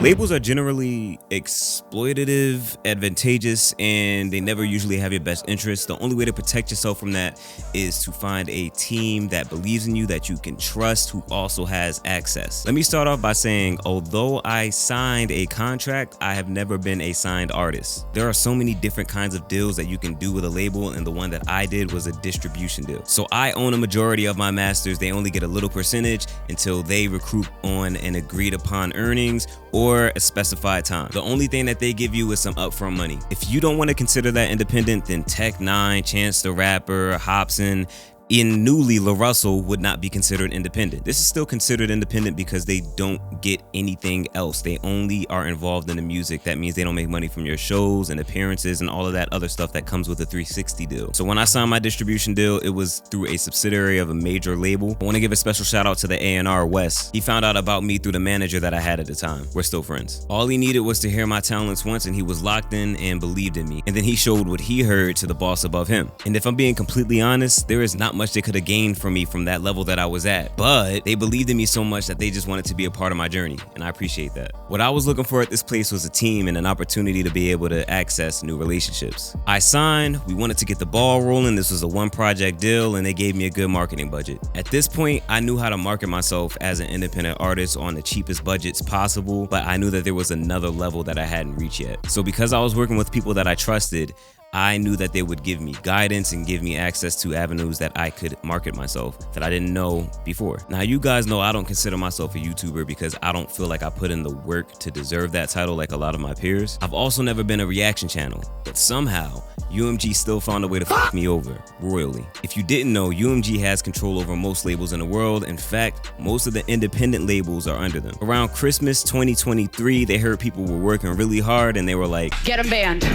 Labels are generally exploitative, advantageous, and they never usually have your best interests. The only way to protect yourself from that is to find a team that believes in you, that you can trust, who also has access. Let me start off by saying, although I signed a contract, I have never been a signed artist. There are so many different kinds of deals that you can do with a label, and the one that I did was a distribution deal. So I own a majority of my masters. They only get a little percentage until they recoup on an agreed upon earnings or a specified time. The only thing that they give you is some upfront money. If you don't want to consider that independent, then Tech Nine, Chance the Rapper, Hobson, in newly, La Russell would not be considered independent. This is still considered independent because they don't get anything else. They only are involved in the music. That means they don't make money from your shows and appearances and all of that other stuff that comes with a 360 deal. So when I signed my distribution deal, it was through a subsidiary of a major label. I want to give a special shout out to the A&R Wes. He found out about me through the manager that I had at the time. We're still friends. All he needed was to hear my talents once, and he was locked in and believed in me. And then he showed what he heard to the boss above him. And if I'm being completely honest, there is not much they could have gained from me from that level that I was at, but they believed in me so much that they just wanted to be a part of my journey, and I appreciate that. What I was looking for at this place was a team and an opportunity to be able to access new relationships. I signed, we wanted to get the ball rolling. This was a one project deal, and they gave me a good marketing budget. At this point, I knew how to market myself as an independent artist on the cheapest budgets possible, but I knew that there was another level that I hadn't reached yet. So because I was working with people that I trusted, I knew that they would give me guidance and give me access to avenues that I could market myself that I didn't know before. Now, you guys know I don't consider myself a YouTuber because I don't feel like I put in the work to deserve that title like a lot of my peers. I've also never been a reaction channel, but somehow UMG still found a way to fuck me over royally. If you didn't know, UMG has control over most labels in the world. In fact, most of the independent labels are under them. Around Christmas 2023, they heard people were working really hard and they were like, "Get them banned.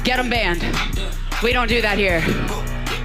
Get them banned. We don't do that here."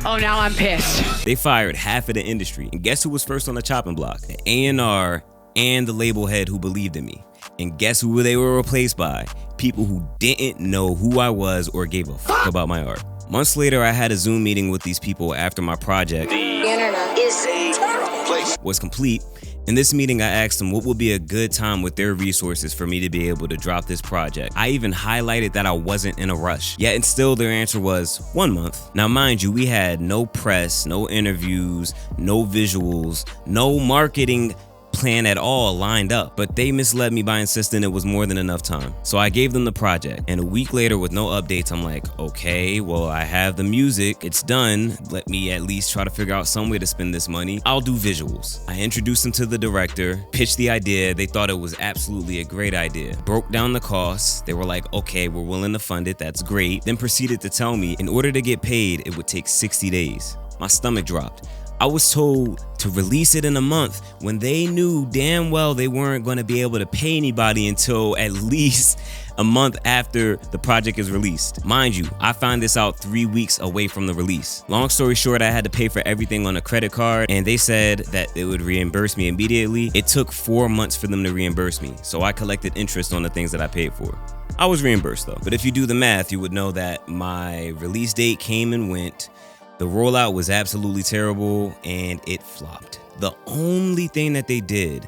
Oh, now I'm pissed. They fired half of the industry. And guess who was first on the chopping block? The A&R and the label head who believed in me. And guess who they were replaced by? People who didn't know who I was or gave a fuck about my art. Months later, I had a Zoom meeting with these people after my project The internet is a terrible place. was complete. In this meeting, I asked them what would be a good time with their resources for me to be able to drop this project. I even highlighted that I wasn't in a rush. Yet and still their answer was 1 month. Now mind you, we had no press, no interviews, no visuals, no marketing plan at all lined up, but they misled me by insisting it was more than enough time. So I gave them the project, and a week later with no updates, I'm like, okay, well, I have the music, it's done. Let me at least try to figure out some way to spend this money. I'll do visuals. I introduced them to the director, pitched the idea. They thought it was absolutely a great idea. Broke down the costs. They were like, okay, we're willing to fund it, that's great. Then proceeded to tell me in order to get paid, it would take 60 days. My stomach dropped. I was told to release it in a month when they knew damn well they weren't going to be able to pay anybody until at least a month after the project is released. Mind you, I found this out 3 weeks away from the release. Long story short, I had to pay for everything on a credit card, and they said that they would reimburse me immediately. It took 4 months for them to reimburse me, so I collected interest on the things that I paid for. I was reimbursed though, but if you do the math, you would know that my release date came and went. The rollout was absolutely terrible and it flopped. The only thing that they did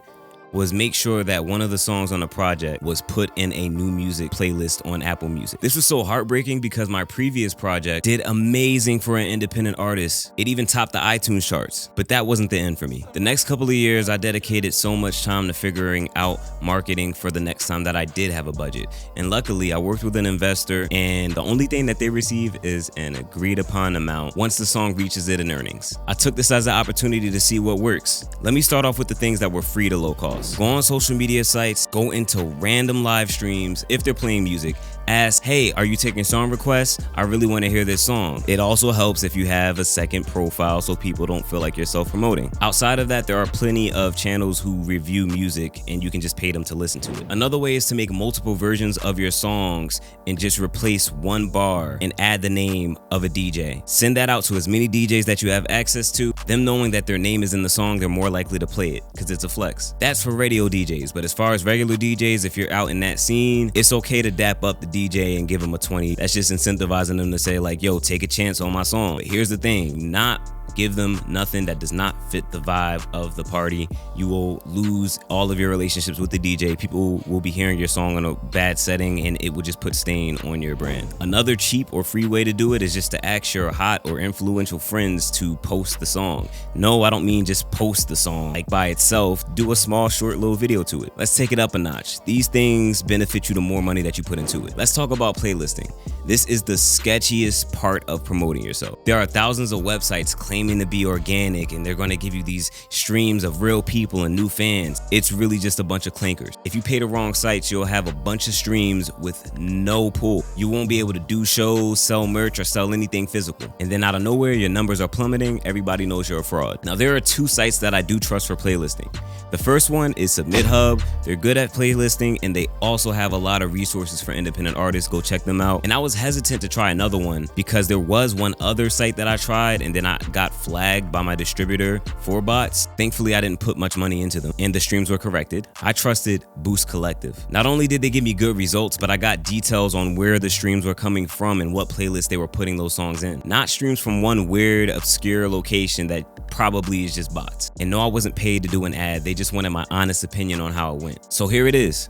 was make sure that one of the songs on the project was put in a new music playlist on Apple Music. This was so heartbreaking because my previous project did amazing for an independent artist. It even topped the iTunes charts, but that wasn't the end for me. The next couple of years, I dedicated so much time to figuring out marketing for the next time that I did have a budget. And luckily, I worked with an investor, and the only thing that they receive is an agreed upon amount once the song reaches it in earnings. I took this as an opportunity to see what works. Let me start off with the things that were free to low cost. Go on social media sites, go into random live streams if they're playing music. Ask, hey, are you taking song requests? I really want to hear this song. It also helps if you have a second profile so people don't feel like you're self-promoting. Outside of that, there are plenty of channels who review music and you can just pay them to listen to it. Another way is to make multiple versions of your songs and just replace one bar and add the name of a DJ. Send that out to as many DJs that you have access to. Them knowing that their name is in the song, they're more likely to play it because it's a flex. That's for radio DJs, but as far as regular DJs, if you're out in that scene, it's okay to dap up the DJ and give them a 20. That's just incentivizing them to say like, yo, take a chance on my song. But here's the thing, not Give them nothing that does not fit the vibe of the party. You will lose all of your relationships with the DJ. People will be hearing your song in a bad setting and it will just put stain on your brand. Another cheap or free way to do it is just to ask your hot or influential friends to post the song. No, I don't mean just post the song like by itself. Do a small short little video to it. Let's take it up a notch. These things benefit you the more money that you put into it. Let's talk about playlisting. This is the sketchiest part of promoting yourself. There are thousands of websites claiming to be organic and they're going to give you these streams of real people and new fans. It's really just a bunch of clankers. If you pay the wrong sites, you'll have a bunch of streams with no pull. You won't be able to do shows, sell merch, or sell anything physical. And then out of nowhere, your numbers are plummeting. Everybody knows you're a fraud. Now, there are two sites that I do trust for playlisting. The first one is Submit Hub. They're good at playlisting and they also have a lot of resources for independent artists. Go check them out. And I was hesitant to try another one because there was one other site that I tried and then I got flagged by my distributor for bots. Thankfully, I didn't put much money into them and the streams were corrected. I trusted Boost Collective. Not only did they give me good results, but I got details on where the streams were coming from and what playlist they were putting those songs in. Not streams from one weird, obscure location that probably is just bots. And no, I wasn't paid to do an ad. They just wanted my honest opinion on how it went. So here it is.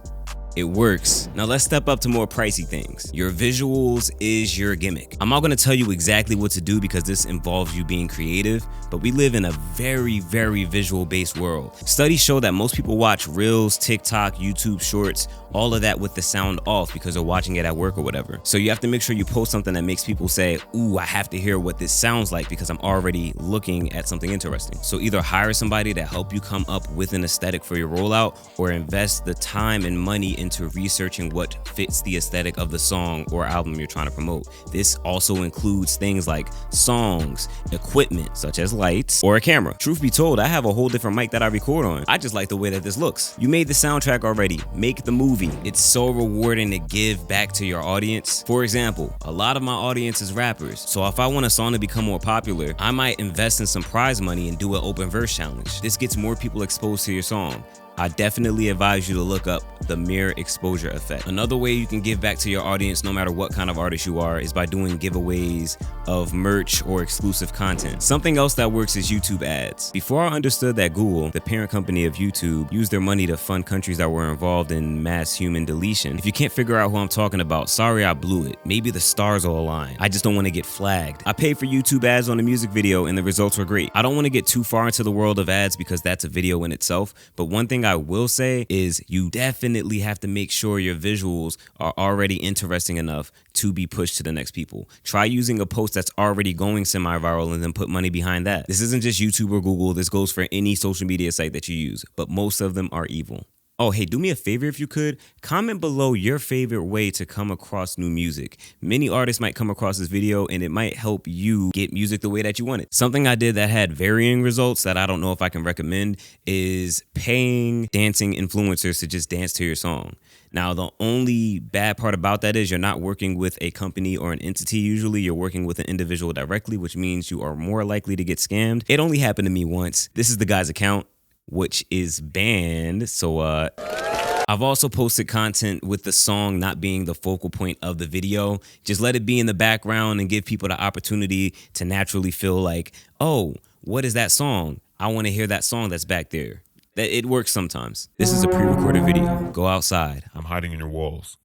It works. Now let's step up to more pricey things. Your visuals is your gimmick. I'm not gonna tell you exactly what to do because this involves you being creative, but we live in a very, very visual based world. Studies show that most people watch Reels, TikTok, YouTube Shorts, all of that with the sound off because they're watching it at work or whatever. So you have to make sure you post something that makes people say, ooh, I have to hear what this sounds like because I'm already looking at something interesting. So either hire somebody to help you come up with an aesthetic for your rollout or invest the time and money into researching what fits the aesthetic of the song or album you're trying to promote. This also includes things like songs, equipment such as lights, or a camera. Truth be told, I have a whole different mic that I record on. I just like the way that this looks. You made the soundtrack already. Make the movie. It's so rewarding to give back to your audience. For example, a lot of my audience is rappers. So if I want a song to become more popular, I might invest in some prize money and do an open verse challenge. This gets more people exposed to your song. I definitely advise you to look up the mere exposure effect. Another way you can give back to your audience, no matter what kind of artist you are, is by doing giveaways of merch or exclusive content. Something else that works is YouTube ads. Before I understood that Google, the parent company of YouTube, used their money to fund countries that were involved in mass human deletion. If you can't figure out who I'm talking about, sorry I blew it. Maybe the stars will align. I just don't want to get flagged. I paid for YouTube ads on a music video and the results were great. I don't want to get too far into the world of ads because that's a video in itself, but one thing I will say is you definitely have to make sure your visuals are already interesting enough to be pushed to the next people. Try using a post that's already going semi-viral and then put money behind that. This isn't just YouTube or Google. This goes for any social media site that you use, but most of them are evil. Oh, hey, do me a favor if you could. Comment below your favorite way to come across new music. Many artists might come across this video and it might help you get music the way that you want it. Something I did that had varying results that I don't know if I can recommend is paying dancing influencers to just dance to your song. Now, the only bad part about that is you're not working with a company or an entity. Usually you're working with an individual directly, which means you are more likely to get scammed. It only happened to me once. This is the guy's account, which is banned. So I've also posted content with the song not being the focal point of the video. Just let it be in the background and give people the opportunity to naturally feel like, oh, what is that song? I want to hear that song that's back there. It works sometimes. This is a pre-recorded video. Go outside. I'm hiding in your walls.